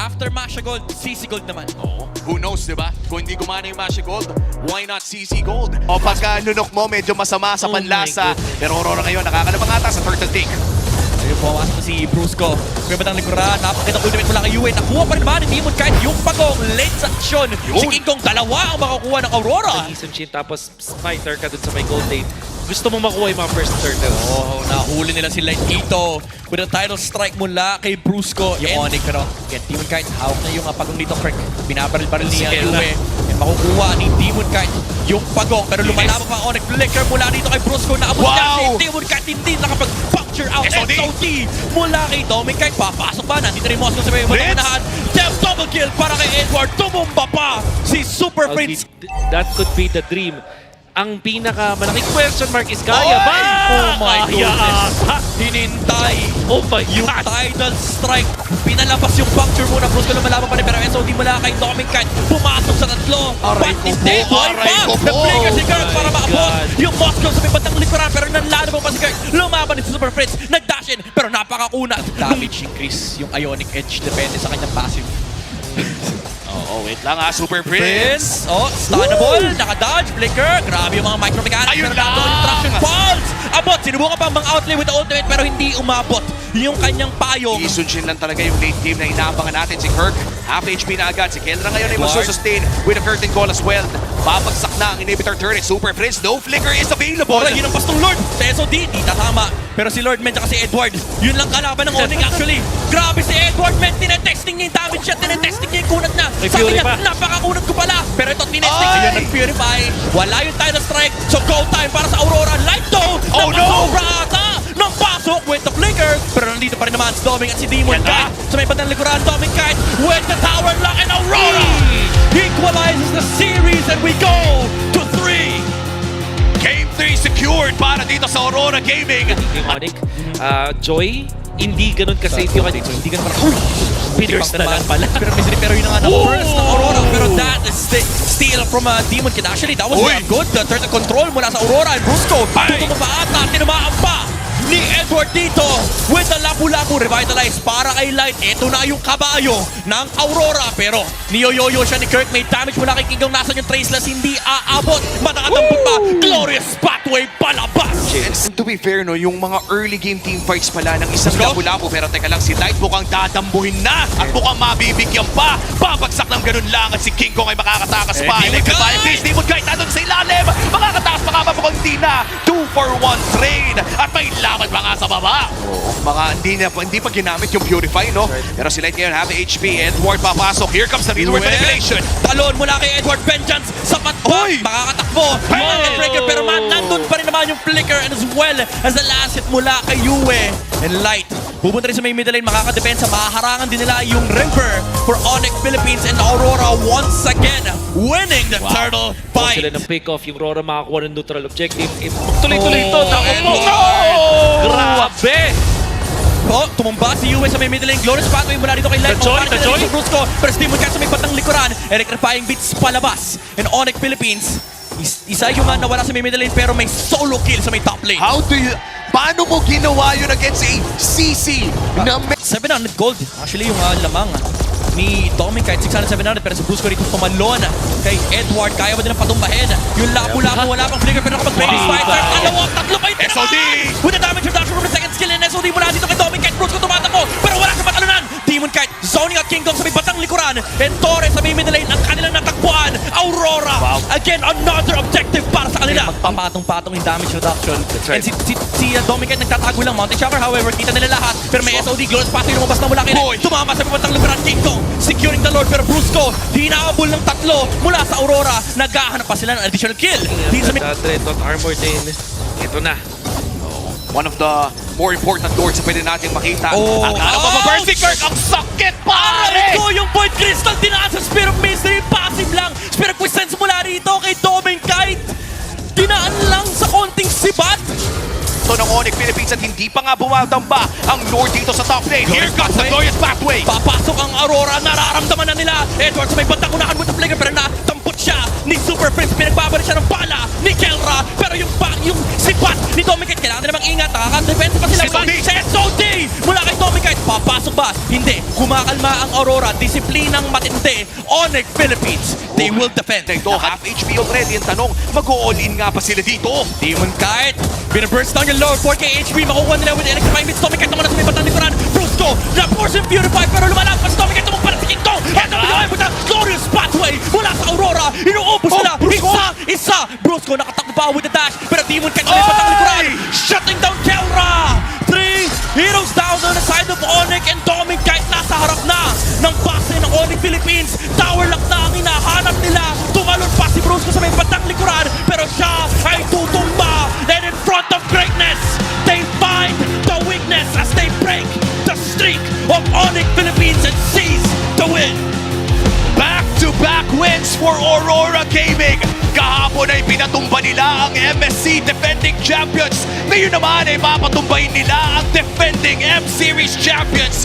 After Masha Gold, CC Gold naman. Oo. Who knows, di ba? Kung hindi gumana yung Masha Gold, why not CC Gold? O pagka nunok mo, medyo masama sa panlasa. Pero Aurora ngayon, nakakalabang ata sa turtle take. Ayun, pumawas na si Brusco. May batang likuran, napakita ultimate mula kay Yue. Nakuha pa rin naman ni Demon kahit yung pagong late sa aksyon. Si King Kong, dalawa ang makakuha ng Aurora. Isam Chin tapos fighter ka dun sa may gold lane. Gusto mo makuha yung mga first turtle. Oh, nahuli nila si Light dito with a title strike mula kay Brusco. Yung Onyx, pero get Demon Kite, hawak na yung pagong dito, Kirk. Binabaril-baril niya Sige, Yue. And makukuha ni Demon Kite yung pagong, pero lumalaban pa ang Onyx. Flicker mula dito kay Brusco. Naabot na si Demon Kite, hindi nakapag-puncture out. SOD mula kay Demon Kite. Papasok ba? Nandito rin Moscow sa may batang unahan. Double kill para kay Edward. Tumumba pa si Super Prince. That could be the dream. Ang pinakamalaking question mark is kaya ba? Oh my goodness. Hinintay. Oh my Yung God. tidal strike. Pinalabas yung puncture muna. Brusco lumalaban pa rin. Pero SOD mula kay Dominic Kite. Pumasok sa tatlo. Aray ko po, aray ko po. Na-flicker si Kirk para my maabot. God. Yung Moscow sa may bandang likuran. Pero nanlano pa si Kirk. Lumaban si Super Prince. Nag-dash in. Pero napakakunat. Damage increase yung Ionic Edge. Depende sa kanyang passive. Oo, wait lang ha, Super Prince. Prince, oh, stunnable, naka-dodge, flicker, grabe yung mga micro-mechanics. Ayun pero lang! nandoon yung traction pulse! Abot, sinubukan pa mga outlay with the ultimate pero hindi umabot yung kanyang payong. Isun Shin lang talaga yung late game na inaabangan natin. Si Kirk, half HP na agad. Si Kendra ngayon ay magsusustain with a curtain call as well. Babagsak na ang inhibitor turret. Super Prince, no flicker is available. Ora, yun ang pastong Lord. Sa SOD, di tatama. Pero si Lord Men tsaka si Edward, yun lang kalaban ng Onyx actually. Grabe si Edward Men, tinetesting niya yung damage shot, tinetesting niya yung kunat na. May Sabi Fury niya, pa. napakakunat ko pala. Pero ito, tinetesting. Ay! Ayun, nag-purify. Wala yung title strike. So go time para sa Aurora. Light though, Oh, no! nakasobra ata. Nang pasok with the flicker. Pero nandito pa rin naman si Doming at si Demon Ganda. Kite. Sa may bandang likuran, Doming Kite with the tower lock and Aurora equalizes the series and we go to 3. Game 3 secured para dito sa Aurora Gaming. Demonic. Joy, hindi ganun ka-safe yung kanya. Hindi ganun parang, Pierce na lang pala. Pero yun na nga, na-burst ng Aurora. Pero that is steal from Demon Kid. Actually, that was good. Turtle control mula sa Aurora and Brusco. Tutong pa ata, tinamaan pa ni Edward dito with the Lapu-Lapu revitalized para kay Light. Ito na yung kabayo ng Aurora. Pero niyoyoyo siya ni Kirk. May damage mula kay King Kong. Nasaan yung Traceless? Hindi aabot. Matakatampo pa. Glorious pathway palabas. And to be fair, no, yung mga early game team fights pala ng isang Let's go. Lapu-Lapu. Pero teka lang, si Light mukhang dadambuhin na at mukhang mabibigyan pa. Babagsak ng ganun lang at si King Kong ay makakatakas pa. Demon Kite! Please, Demon Kite, nandun sa ilalim. Makakatakas pa nga ba mukhang hindi na. 2 for 1 trade. At may laban pa nga sa baba. Oo, mga hindi pa ginamit yung Purify, no? Pero si Light ngayon, half HP. Edward papasok. Here comes the Midward manipulation. Talon mula kay Edward Vengeance. Sapat pa. Hoy! Makakatakbo. Market breaker. Pero nandun pa rin naman yung flicker and as well as the last hit mula kay Yue. And Light. Pupunta rin sa may middle lane. Makakadepensa. Makaharangan din nila yung Reaper for Onyx Philippines and Aurora once again winning the turtle fight. Sila ng pick-off, yung Aurora makakuha ng neutral objective. Magtuloy-tuloy ito. Grabe! Oh, tumumba si Yue sa may middle lane. Glorious pathway mula dito kay Light. The Joy. Si Brusco. Pero si Demon Kite sa may batang likuran. Electrifying beats palabas. And Onyx Philippines. Isa yung nawala sa may middle lane pero may solo kill sa may top lane. Paano mo ginawa yun against a CC na 700 gold. Actually, yung lamang ni Dominic kahit 600-700 pero si Brusco rito tumalon kay Edward. Kaya ba din ang patumbahin? Yung Lapu-Lapu wala pang flicker pero kapag Phoenix Fighter, tatlo pa yung SOD! With the damage reduction from the second skill and SOD mula dito kay Dominic kahit Brusco tumatakbo pero wala sa patalunan. Demon Kite, zoning at King Kong sa may batang likuran and Torres sa may middle lane ang kanilang natakbuhan. Aurora! Again, another objective para sa kanila. Magpapatong-patong yung damage reduction. right. And si Dominic Kite nagtatago lang. Mountain Chopper, however, kita nila lahat. Pero may SOD, Glorious Pathway lumabas na mula kay Light. Tumama sa may batang likuran. King Kong securing the Lord pero Brusco hinahabol ng tatlo mula sa Aurora. Naghahanap pa sila ng additional kill. Dito sa may Dreadnought armor din. Ito na. one of the more important lords na pwede natin makita. Oh, At ouch! si Kirk, ang sakit Aray pare! ko yung Void Crystal dinaan sa Spear of Mystery. Passive lang. Spear of Quiescence mula rito kay Dominic Kite. Dinaan lang sa konting sibat. Ito ng Onyx Philippines at hindi pa nga bumatamba ang Lord dito sa top lane. Here comes the Glorious Pathway! Papasok ang Aurora. Nararamdaman na nila. Edward sa may bandang unahan with the flicker pero natampot siya ni ni Super Prince. Pinagbabalik siya ng bala ni Kelra. Pero yung sipat ni Domikite, kailangan namang ingat. Nakaka-defense pa sila. SOD! Si SOD! Mula kay Domikite, papasok ba? Hindi. Kumakalma ang Aurora. Disiplinang matindi. Onyx Philippines, they will defend. Ito, half HP already. Ang tanong, mag-all in nga pa sila dito. Demon Kite, binaburst down yung lower 4k HP. Makukuha nila with Electrifying Mits. Domikite naman na sumipat ng likuran. Brusco, na-force and purify. Pero lumalag pa si Domikite. Tumong para si King Kong. At ang bigay mo na glorious pathway mula sa Aurora. Inuubos nila. Isa. Brusco nakatakbo pa with the dash. Pero Demon Kite sumipat ng likuran. Shutting down Kelra. 3 heroes down on the side of Onyx, and Domikite nasa harap na ng base ng Onyx Philippines. Tower lock na ang hinahanap nila. Tumalon pa si Brusco sa may bandang likuran, pero siya ay tutumba. And in front of greatness, they find the weakness as they break the streak of Onyx Philippines and seize the win. Back-to-back wins for Aurora Gaming. Kahapon ay pinatumba nila ang MSC defending champions. Ngayon naman ay papatumbayin nila ang defending M-Series champions.